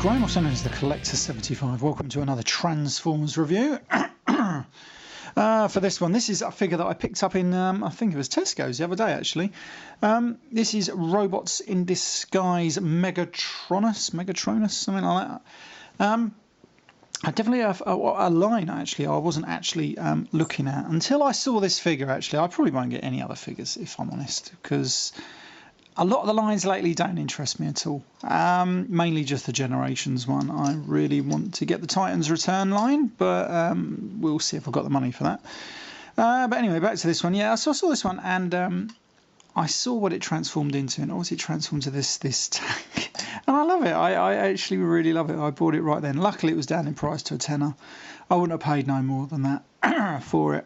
Graham, also known as the Collector 75. Welcome to another Transformers review. For this one, this is a figure that I picked up in, I think it was Tesco's the other day actually. This is Robots in Disguise Megatronus, something like that. I definitely have a line actually I wasn't actually looking at until I saw this figure. Actually, I probably won't get any other figures if I'm honest, because a lot of the lines lately don't interest me at all. Mainly just the Generations one. I really want to get the Titans Return line, but we'll see if I've got the money for that. But anyway, back to this one. Yeah, so I saw this one and I saw what it transformed into, and obviously it transformed to this tank. And I love it. I actually really love it. I bought it right then. Luckily it was down in price to a tenner. I wouldn't have paid no more than that for it.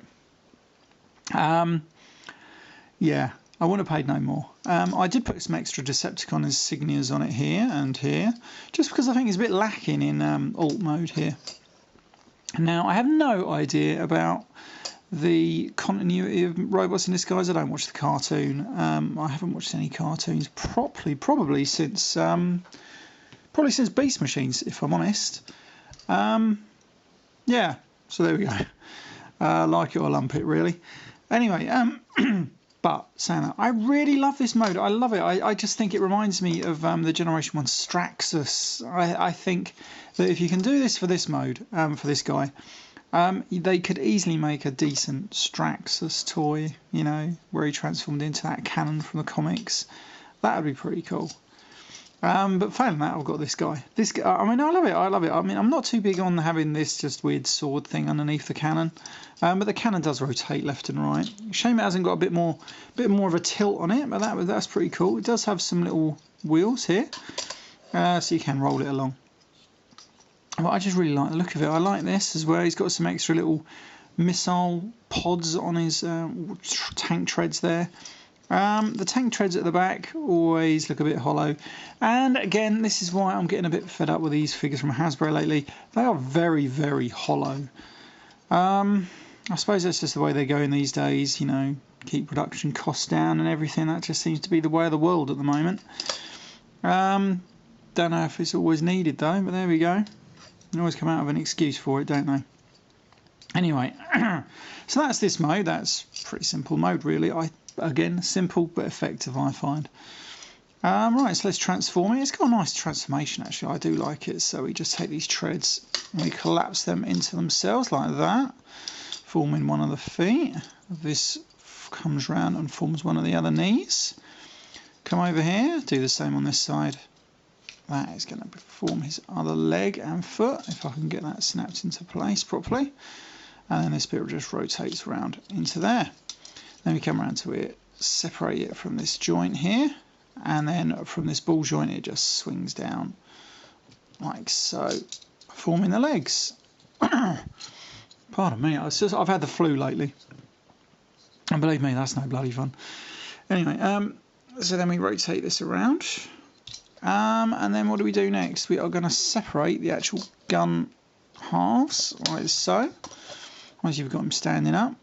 Yeah, I wouldn't have paid no more. I did put some extra Decepticon insignias on it here and here, just because I think it's a bit lacking in alt mode here. Now, I have no idea about the continuity of Robots in Disguise. I don't watch the cartoon. I haven't watched any cartoons properly, probably since Beast Machines, if I'm honest. Yeah, so there we go. Like it or lump it, really. Anyway, but saying that, I really love this mode. I love it. I just think it reminds me of the Generation 1 Straxus. I think that if you can do this for this mode, for this guy, they could easily make a decent Straxus toy, you know, where he transformed into that cannon from the comics. That would be pretty cool. But failing that, I've got this guy. This guy, I mean, I love it. I love it. I mean, I'm not too big on having this just weird sword thing underneath the cannon, but the cannon does rotate left and right. Shame it hasn't got a bit more of a tilt on it, but that's pretty cool. It does have some little wheels here, so you can roll it along. But I just really like the look of it. I like this as well. He's got some extra little missile pods on his tank treads there. The tank treads at the back always look a bit hollow. And again, this is why I'm getting a bit fed up with these figures from Hasbro lately. They are very, very hollow. I suppose that's just the way they go in these days, you know, keep production costs down and everything. That just seems to be the way of the world at the moment. Don't know if it's always needed though, but there we go. They always come out with an excuse for it, don't they? Anyway, so that's this mode. That's pretty simple mode, really. Again, simple but effective, I find. Right, so let's transform it. It's got a nice transformation, actually. I do like it. So we just take these treads and we collapse them into themselves like that, forming one of the feet. This comes round and forms one of the other knees. Come over here, do the same on this side. That is going to form his other leg and foot, if I can get that snapped into place properly. And then this bit just rotates around into there. Then we come around to it, separate it from this joint here, and then from this ball joint it just swings down like so, forming the legs. Pardon me, I've had the flu lately, and believe me, that's no bloody fun. Anyway, so then we rotate this around. And then what do we do next? We are going to separate the actual gun halves, like so. Once you've got them standing up.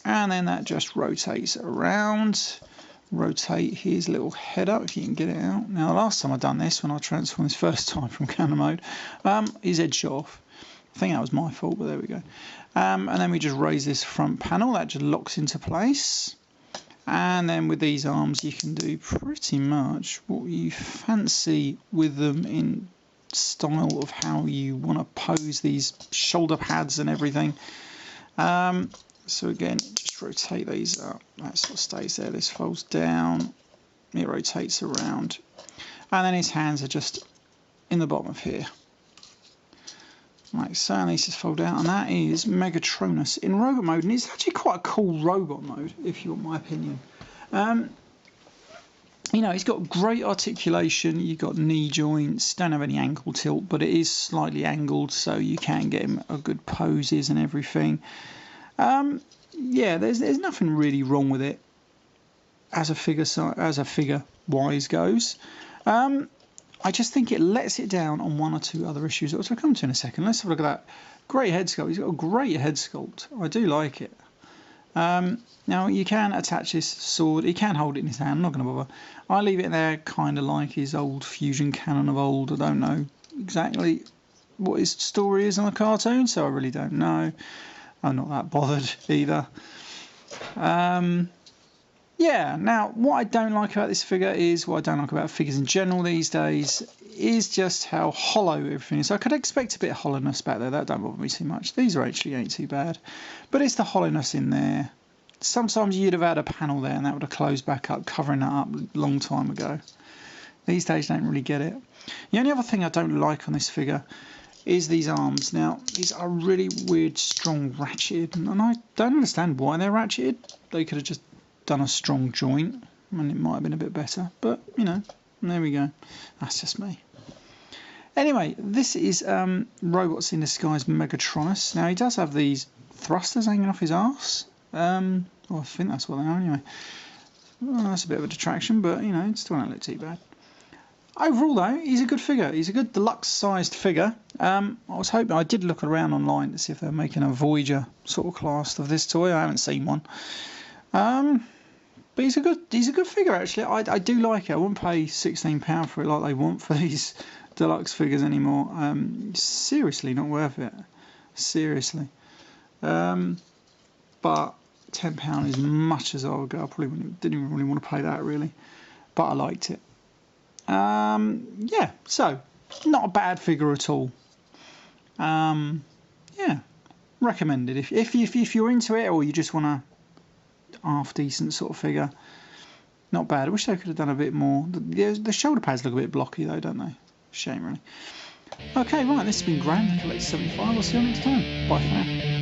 And then that just rotates around. Rotate his little head up, if you can get it out. Now, the last time I've done this, when I transformed this first time from cannon mode, his head shot off. I think that was my fault, but there we go. And then we just raise this front panel. That just locks into place. And then with these arms you can do pretty much what you fancy with them in style of how you want to pose these shoulder pads and everything. So again, just rotate these up. That sort of stays there. This folds down. It rotates around. And then his hands are just in the bottom of here. Like so, and these just fold out, and that is Megatronus in robot mode, and it's actually quite a cool robot mode, if you want my opinion. You know, it's got great articulation, you've got knee joints, don't have any ankle tilt, but it is slightly angled, so you can get him a good poses and everything. Yeah, there's nothing really wrong with it as a figure wise goes. I just think it lets it down on one or two other issues, which I'll come to in a second. Let's have a look at that. Great head sculpt. He's got a great head sculpt. I do like it. Now, you can attach this sword. He can hold it in his hand. I'm not going to bother. I leave it there kind of like his old fusion cannon of old. I don't know exactly what his story is on a cartoon, so I really don't know. I'm not that bothered either. Yeah, now what I don't like about this figure is, what I don't like about figures in general these days, is just how hollow everything is. So I could expect a bit of hollowness back there, that don't bother me too much. These are actually ain't too bad. But it's the hollowness in there. Sometimes you'd have had a panel there and that would have closed back up, covering that up a long time ago. These days don't really get it. The only other thing I don't like on this figure is these arms. Now, these are really weird, strong, ratcheted, and I don't understand why they're ratcheted. They could have just done a strong joint and it might have been a bit better, but you know, there we go. That's just me. Anyway, this is Robots in Disguise Megatronus. Now he does have these thrusters hanging off his arse. Well, I think that's what they are anyway. Well, that's a bit of a detraction, but you know, it still don't look too bad. Overall though, he's a good figure. He's a good deluxe sized figure. I was hoping, I did look around online to see if they're making a Voyager sort of class of this toy. I haven't seen one. But he's a good figure actually. I do like it. I wouldn't pay £16 for it like they want for these deluxe figures anymore. Seriously, not worth it. Seriously. But £10 is much as I would go. I probably didn't even really want to pay that really, but I liked it. Yeah, so not a bad figure at all. Yeah, recommended if you're into it or you just want a half decent sort of figure. Not bad. I wish they could have done a bit more. The shoulder pads look a bit blocky though, don't they? Shame really. Okay, right, this has been Graham, the Collector 75. I'll see you next time. Bye for now.